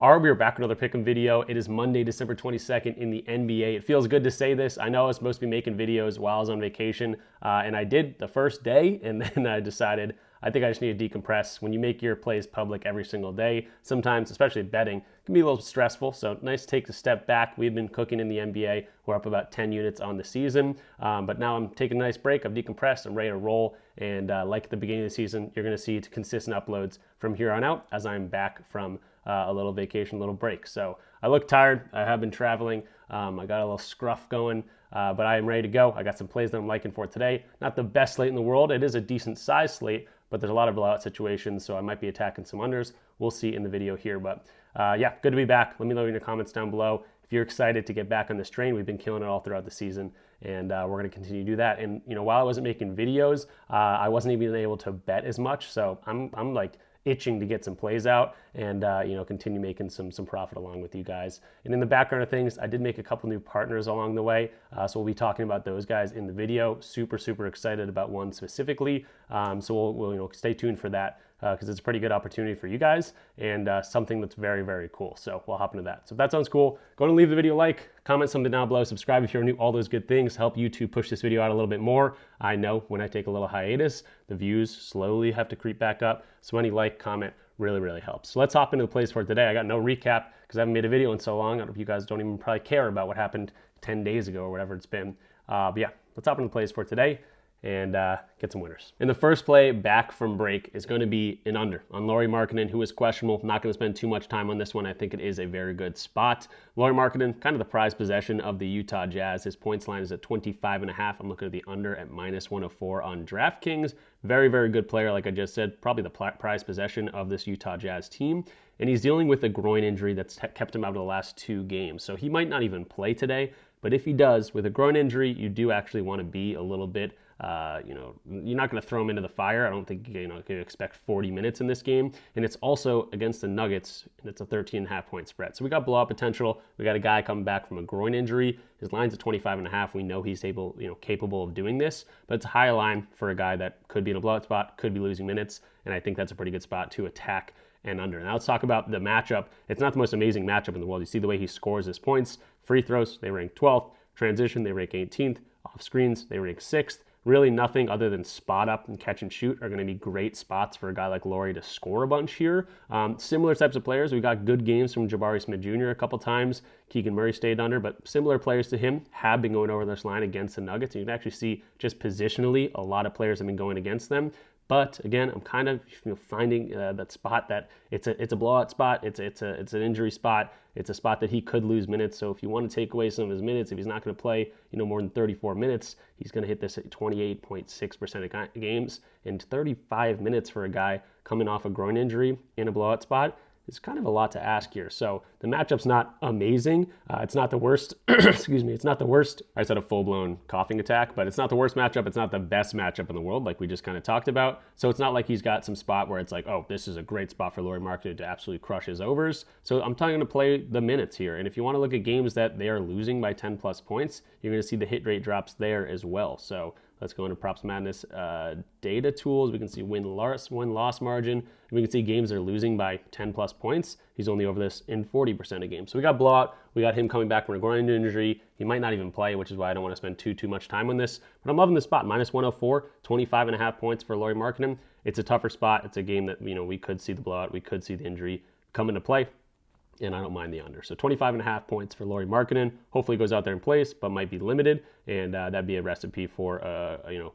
We are back with another Pick'em video. It is Monday, December 22nd in the NBA. It feels good to say this. I know I was supposed to be making videos while I was on vacation, and I did the first day, and then I decided I think I just need to decompress. When you make your plays public every single day, sometimes, especially betting, it can be a little stressful, so nice to take a step back. We've been cooking in the NBA. We're up about 10 units on the season, but now I'm taking a nice break. I've decompressed. I'm ready to roll, and like at the beginning of the season, you're going to see consistent uploads from here on out as I'm back from a little vacation, a little break. So I look tired. I have been traveling. I got a little scruff going, but I am ready to go. I got some plays that I'm liking for today. Not the best slate in the world. It is a decent size slate, but there's a lot of blowout situations, so I might be attacking some unders. We'll see in the video here, but yeah, good to be back. Let me know in your comments down below if you're excited to get back on this train. We've been killing it all throughout the season, and we're going to continue to do that. And you know, while I wasn't making videos, I wasn't even able to bet as much, so I'm like itching to get some plays out and you know, continue making some profit along with you guys. And in the background of things, I did make a couple new partners along the way, so we'll be talking about those guys in the video. Super excited about one specifically, so we'll you know, stay tuned for that because it's a pretty good opportunity for you guys and something that's very cool. So we'll hop into that. So if that sounds cool, go and leave the video a like, comment something down below, subscribe if you're new. All those good things help YouTube push this video out a little bit more. I know when I take a little hiatus, the views slowly have to creep back up. So any like, comment really helps. So let's hop into the plays for today. I got no recap because I haven't made a video in so long. I don't know if you guys don't even probably care about what happened 10 days ago or whatever it's been. But yeah, let's hop into the plays for today and get some winners. In the first play back from break is going to be an under on Lauri Markkanen, who is questionable. Not going to spend too much time on this one. I think it is a very good spot. Lauri Markkanen, kind of the prized possession of the Utah Jazz. His points line is at 25.5. I'm looking at the under at -104 on DraftKings. Very good player, like I just said, probably the prized possession of this Utah Jazz team. And he's dealing with a groin injury that's kept him out of the last 2 games. So he might not even play today. But if he does, with a groin injury, you do actually want to be a little bit, you know, you're not going to throw him into the fire. I don't think, you know, you can expect 40 minutes in this game. And it's also against the Nuggets, and it's a 13.5 point spread. So we got blowout potential. We got a guy coming back from a groin injury. His line's at 25.5. We know he's capable of doing this, but it's a high line for a guy that could be in a blowout spot, could be losing minutes. And I think that's a pretty good spot to attack and under. Now let's talk about the matchup. It's not the most amazing matchup in the world. You see the way he scores his points. Free throws, they rank 12th. Transition, they rank 18th. Off screens, they rank 6th. Really nothing other than spot up and catch and shoot are going to be great spots for a guy like Lauri to score a bunch here. Similar types of players. We got good games from Jabari Smith Jr. a couple times. Keegan Murray stayed under, but similar players to him have been going over this line against the Nuggets. And you can actually see just positionally, a lot of players have been going against them. But again, I'm kind of finding that spot that it's a blowout spot. It's an injury spot. It's a spot that he could lose minutes. So if you want to take away some of his minutes, if he's not going to play more than 34 minutes, he's going to hit this at 28.6% of games. And 35 minutes for a guy coming off a groin injury in a blowout spot is kind of a lot to ask here. So the matchup's not amazing. It's not the worst. Excuse me. It's not the worst. I just had a full-blown coughing attack, but it's not the worst matchup. It's not the best matchup in the world, like we just kind of talked about. So it's not like he's got some spot where it's like, oh, this is a great spot for Lauri Markkanen to absolutely crush his overs. So I'm talking to play the minutes here. And if you want to look at games that they are losing by 10 plus points, you're going to see the hit rate drops there as well. So let's go into Props Madness data tools. We can see win-loss margin. And we can see games they're losing by 10 plus points. He's only over this in 40% of games. So we got blowout. We got him coming back from a groin injury. He might not even play, which is why I don't want to spend too much time on this. But I'm loving the spot. -104, 25.5 points for Lauri Markkanen. It's a tougher spot. It's a game that we could see the blowout. We could see the injury come into play. And I don't mind the under. So 25.5 points for Lauri Markkanen. Hopefully goes out there and plays, but might be limited. And that'd be a recipe for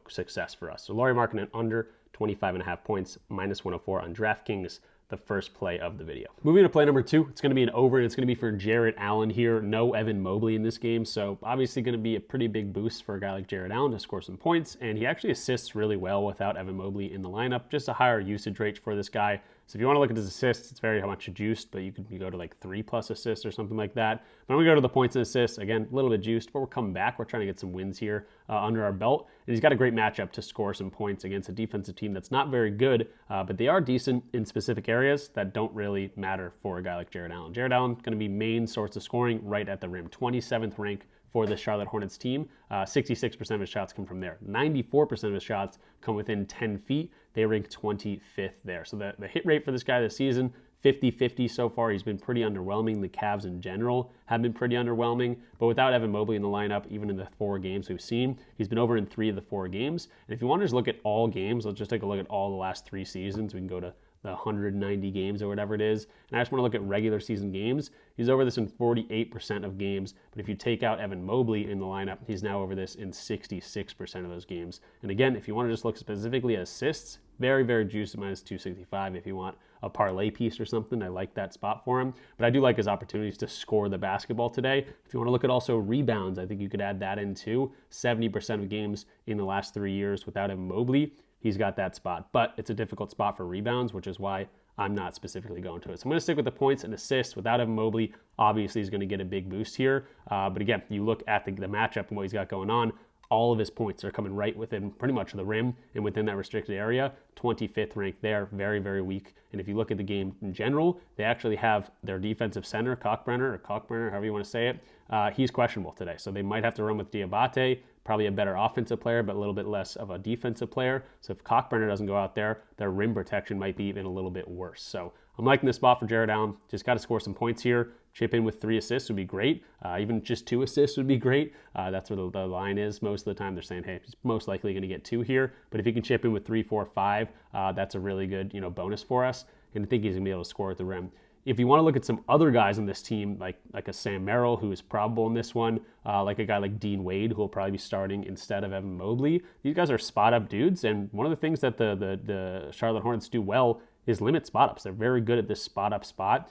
success for us. So Lauri Markkanen under 25.5 points, -104 on DraftKings, the first play of the video. Moving to play number 2, it's going to be an over, and it's going to be for Jarrett Allen here. No Evan Mobley in this game, so obviously going to be a pretty big boost for a guy like Jarrett Allen to score some points, and he actually assists really well without Evan Mobley in the lineup. Just a higher usage rate for this guy. So if you want to look at his assists, it's very much juiced, but you go to like 3+ assists or something like that. But when we go to the points and assists, again, a little bit juiced, but we're coming back. We're trying to get some wins here under our belt. And he's got a great matchup to score some points against a defensive team that's not very good, but they are decent in specific areas that don't really matter for a guy like Jarrett Allen. Jarrett Allen going to be main source of scoring right at the rim. 27th rank for the Charlotte Hornets team. 66% of his shots come from there. 94% of his shots come within 10 feet. They rank 25th there. So the hit rate for this guy this season, 50-50 so far. He's been pretty underwhelming. The Cavs in general have been pretty underwhelming. But without Evan Mobley in the lineup, even in the 4 games we've seen, he's been over in 3 of the 4 games. And if you want to just look at all games, let's just take a look at all the last 3 seasons. We can go to the 190 games or whatever it is. And I just want to look at regular season games. He's over this in 48% of games. But if you take out Evan Mobley in the lineup, he's now over this in 66% of those games. And again, if you want to just look specifically at assists, very, very juicy at minus 265 if you want a parlay piece or something. I like that spot for him. But I do like his opportunities to score the basketball today. If you want to look at also rebounds, I think you could add that in too. 70% of games in the last 3 years without Evan Mobley, he's got that spot. But it's a difficult spot for rebounds, which is why I'm not specifically going to it. So I'm going to stick with the points and assists without Evan Mobley. Obviously, he's going to get a big boost here. But again, you look at the matchup and what he's got going on, all of his points are coming right within pretty much the rim and within that restricted area. 25th ranked there, very, very weak. And if you look at the game in general, they actually have their defensive center, Cockburner, however you want to say it. He's questionable today. So they might have to run with Diabate, probably a better offensive player, but a little bit less of a defensive player. So if Cockburner doesn't go out there, their rim protection might be even a little bit worse. So I'm liking this spot for Jarrett Allen. Just got to score some points here. Chip in with 3 assists would be great. Even just 2 assists would be great. That's where the line is most of the time. They're saying, hey, he's most likely going to get 2 here. But if he can chip in with 3, 4, 5, that's a really good bonus for us. And I think he's going to be able to score at the rim. If you want to look at some other guys on this team, like a Sam Merrill, who is probable in this one, like a guy like Dean Wade, who will probably be starting instead of Evan Mobley, these guys are spot-up dudes. And one of the things that the Charlotte Hornets do well is limit spot-ups. They're very good at this spot-up spot.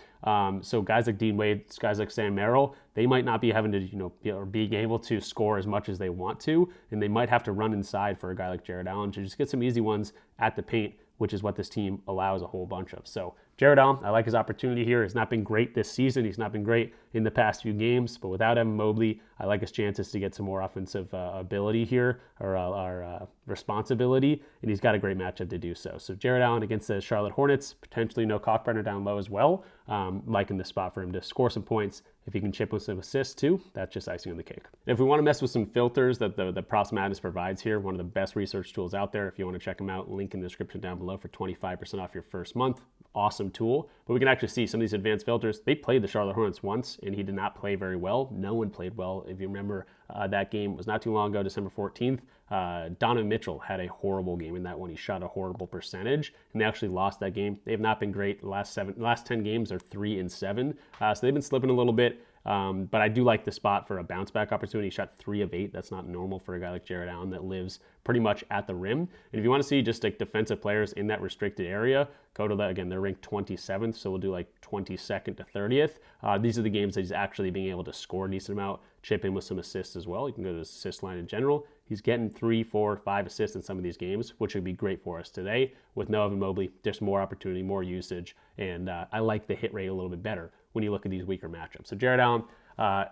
So guys like Dean Wade, guys like Sam Merrill, they might not be having to, or being able to score as much as they want to, and they might have to run inside for a guy like Jarrett Allen to just get some easy ones at the paint, which is what this team allows a whole bunch of. So Jarrett Allen, I like his opportunity here. He's not been great this season. He's not been great in the past few games, but without Evan Mobley, I like his chances to get some more offensive ability here, or responsibility, and he's got a great matchup to do so. So Jarrett Allen against the Charlotte Hornets, potentially no Cockburner down low as well. Liking the spot for him to score some points. If he can chip with some assists too, that's just icing on the cake. And if we want to mess with some filters that the Props Madness provides here, one of the best research tools out there, if you want to check them out, link in the description down below for 25% off your first month. Awesome tool. But we can actually see some of these advanced filters. They played the Charlotte Hornets once, and he did not play very well. No one played well. If you remember, that game was not too long ago, December 14th. Donovan Mitchell had a horrible game in that one. He shot a horrible percentage, and they actually lost that game. They have not been great. The last 10 games are 3-7. So they've been slipping a little bit. But I do like the spot for a bounce back opportunity. He shot 3 of 8. That's not normal for a guy like Jarrett Allen that lives pretty much at the rim. And if you want to see just like defensive players in that restricted area, go to that. Again, they're ranked 27th, so we'll do like 22nd to 30th. These are the games that he's actually being able to score a decent amount, chip in with some assists as well. You can go to the assist line in general. He's getting 3, 4, 5 assists in some of these games, which would be great for us today. With no Evan Mobley, just more opportunity, more usage, and I like the hit rate a little bit better when you look at these weaker matchups. So Jarrett Allen,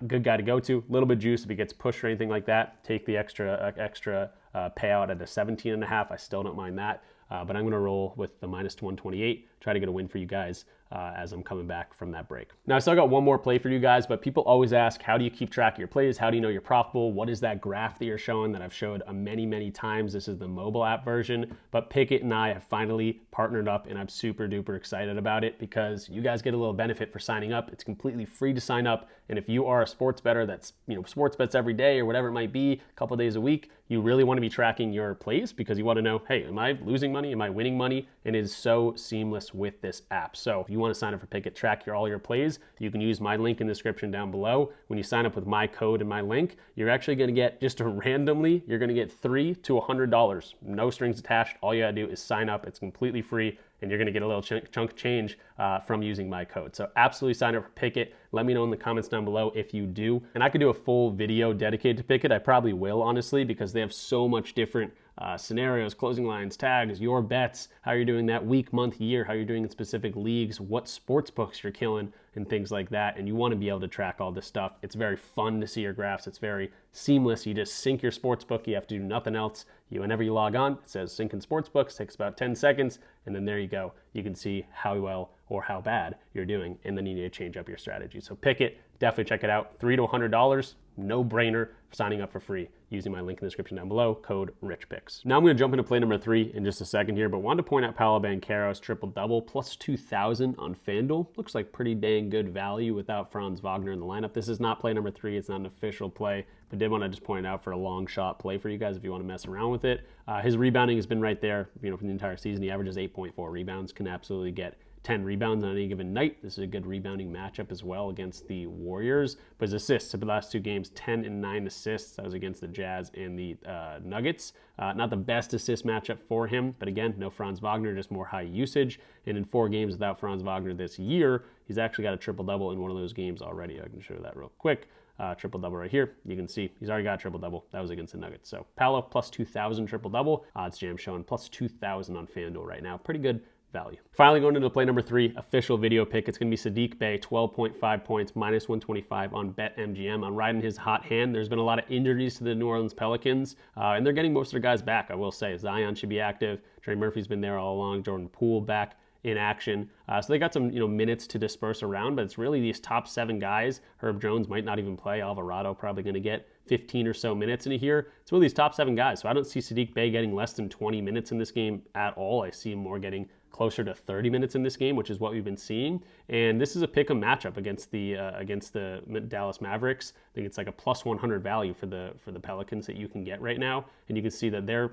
good guy to go to. A little bit of juice if he gets pushed or anything like that. Take the extra payout at a 17.5. I still don't mind that. But I'm going to roll with the minus 128, try to get a win for you guys as I'm coming back from that break. Now, I still got one more play for you guys, but people always ask, how do you keep track of your plays? How do you know you're profitable? What is that graph that you're showing that I've showed many, many times? This is the mobile app version, but Pickett and I have finally partnered up, and I'm super duper excited about it because you guys get a little benefit for signing up. It's completely free to sign up, and if you are a sports bettor that's sports bets every day or whatever it might be, a couple of days a week, you really want to be tracking your plays because you want to know, hey, am I losing money? Am I winning money? And it is so seamless with this app. So if you want to sign up for Pickett, track all your plays, you can use my link in the description down below. When you sign up with my code and my link, you're actually going to get, just randomly, you're going to get $3 to $100. No strings attached. All you got to do is sign up. It's completely free, and you're going to get a little chunk change from using my code. So absolutely sign up for Pickett. Let me know in the comments down below if you do. And I could do a full video dedicated to Pickett. I probably will, honestly, because they have so much different scenarios, closing lines, tags, your bets, how you're doing that week, month, year, how you're doing in specific leagues, what sports books you're killing. and things like that. And you want to be able to track all this stuff. It's very fun to see your graphs. It's very seamless. You just sync your sportsbook. You have to do nothing else. Whenever you log on, it says sync in sportsbooks. Takes about 10 seconds. And then there you go. You can see how well or how bad you're doing. And then you need to change up your strategy. So pick it. Definitely check it out. $3 to $100. No brainer for signing up for free using my link in the description down below, code RichPicks. Now I'm going to jump into play number 3 in just a second here, but wanted to point out Paolo Banchero's triple-double, plus 2,000 on FanDuel. Looks like pretty dang good value without Franz Wagner in the lineup. This is not play number 3. It's not an official play, but did want to just point it out for a long shot play for you guys if you want to mess around with it. His rebounding has been right there, for the entire season. He averages 8.4 rebounds, can absolutely get 10 rebounds on any given night. This is a good rebounding matchup as well against the Warriors. But his assists, over the last 2 games, 10 and 9 assists. That was against the Jazz and the Nuggets. Not the best assist matchup for him, but again, no Franz Wagner, just more high usage. And in 4 games without Franz Wagner this year, he's actually got a triple-double in one of those games already. I can show you that real quick. Triple-double right here. You can see he's already got a triple-double. That was against the Nuggets. So Paolo plus 2,000 triple-double. Odds Jam showing plus 2,000 on FanDuel right now. Pretty good value. Finally, going into play number 3, official video pick. It's going to be Saddiq Bey, 12.5 points, minus 125 on BetMGM. I'm riding his hot hand. There's been a lot of injuries to the New Orleans Pelicans, and they're getting most of their guys back, I will say. Zion should be active. Trey Murphy's been there all along. Jordan Poole back in action. So they got some minutes to disperse around, but it's really these top 7 guys. Herb Jones might not even play. Alvarado probably going to get 15 or so minutes in here. It's really these top 7 guys. So I don't see Saddiq Bey getting less than 20 minutes in this game at all. I see him more getting closer to 30 minutes in this game, which is what we've been seeing. And this is a pick 'em matchup against the Dallas Mavericks. I think it's like a plus 100 value for the Pelicans that you can get right now. And you can see that they're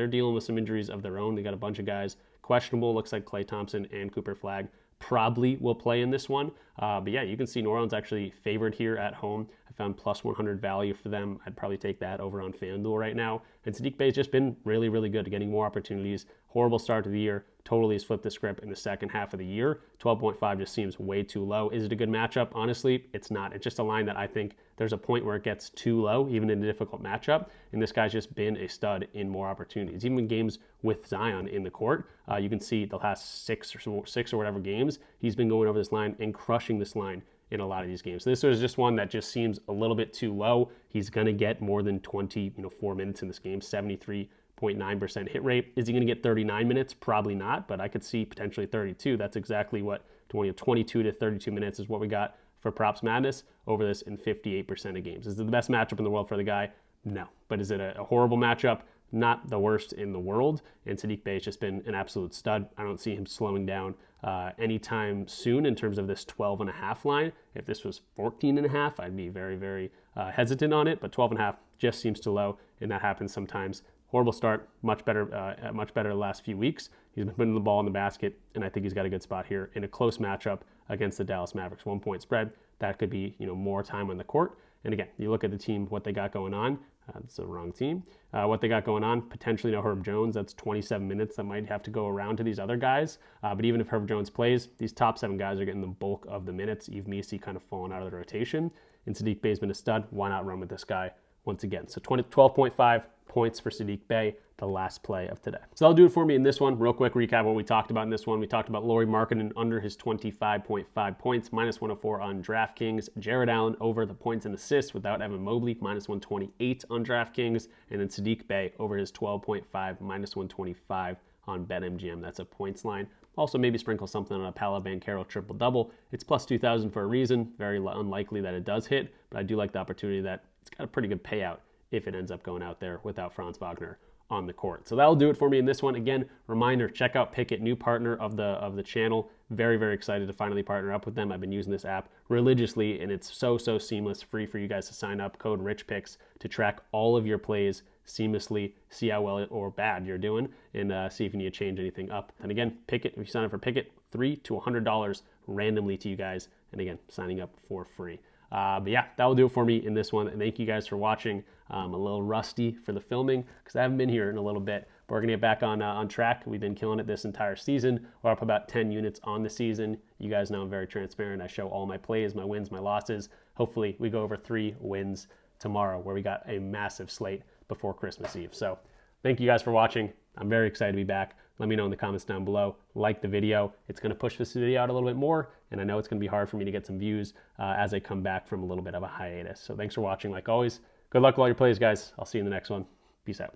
dealing with some injuries of their own. They got a bunch of guys questionable. Looks like Klay Thompson and Cooper Flagg probably will play in this one. But yeah, you can see New Orleans actually favored here at home. I found plus 100 value for them. I'd probably take that over on FanDuel right now. And Saddiq Bey's just been really, really good at getting more opportunities. Horrible start to the year. Totally has flipped the script in the second half of the year. 12.5 just seems way too low. Is it a good matchup? Honestly, it's not. It's just a line that I think there's a point where it gets too low, even in a difficult matchup. And this guy's just been a stud in more opportunities. Even in games with Zion in the court, you can see the last six or whatever games, he's been going over this line and crushing this line in a lot of these games. So this was just one that just seems a little bit too low. He's going to get more than 24 minutes in this game, 73.9% hit rate. Is he going to get 39 minutes? Probably not, but I could see potentially 32. That's exactly what 22 to 32 minutes is what we got for Props Madness over this in 58% of games. Is it the best matchup in the world for the guy? No. But is it a horrible matchup? Not the worst in the world. And Saddiq Bey has just been an absolute stud. I don't see him slowing down anytime soon in terms of this 12.5 line. If this was 14.5, I'd be very, very hesitant on it. But 12.5 just seems too low, and that happens sometimes. Horrible start, much better the last few weeks. He's been putting the ball in the basket, and I think he's got a good spot here in a close matchup against the Dallas Mavericks. 1-point spread. That could be more time on the court. And again, you look at the team, what they got going on. It's the wrong team. What they got going on, potentially no Herb Jones. That's 27 minutes that might have to go around to these other guys. But even if Herb Jones plays, these top 7 guys are getting the bulk of the minutes. Yves Missi kind of falling out of the rotation. And Saddiq Bey's been a stud. Why not run with this guy once again? So 12.5 points for Saddiq Bey, the last play of today. So that'll do it for me in this one. Real quick recap what we talked about in this one. We talked about Lauri Markkanen under his 25.5 points, minus 104 on DraftKings. Jarrett Allen over the points and assists without Evan Mobley, minus 128 on DraftKings. And then Saddiq Bey over his 12.5, minus 125 on BetMGM. That's a points line. Also, maybe sprinkle something on a Paolo Banchero triple-double. It's plus 2,000 for a reason. Very unlikely that it does hit, but I do like the opportunity that it's got a pretty good payout if it ends up going out there without Franz Wagner on the court. So that'll do it for me in this one. Again, reminder, check out Pickit, new partner of the channel. Very, very excited to finally partner up with them. I've been using this app religiously, and it's so seamless, free for you guys to sign up. Code RichPicks to track all of your plays seamlessly, see how well or bad you're doing, and see if you need to change anything up. And again, Pickit, if you sign up for Pickit, $3 to $100 randomly to you guys. And again, signing up for free. But yeah, that will do it for me in this one. And thank you guys for watching. I'm a little rusty for the filming because I haven't been here in a little bit. But we're going to get back on track. We've been killing it this entire season. We're up about 10 units on the season. You guys know I'm very transparent. I show all my plays, my wins, my losses. Hopefully we go over 3 wins tomorrow where we got a massive slate before Christmas Eve. So thank you guys for watching. I'm very excited to be back. let me know in the comments down below. Like the video. It's going to push this video out a little bit more, and I know it's going to be hard for me to get some views as I come back from a little bit of a hiatus. So thanks for watching like always. Good luck with all your plays, guys. I'll see you in the next one. Peace out.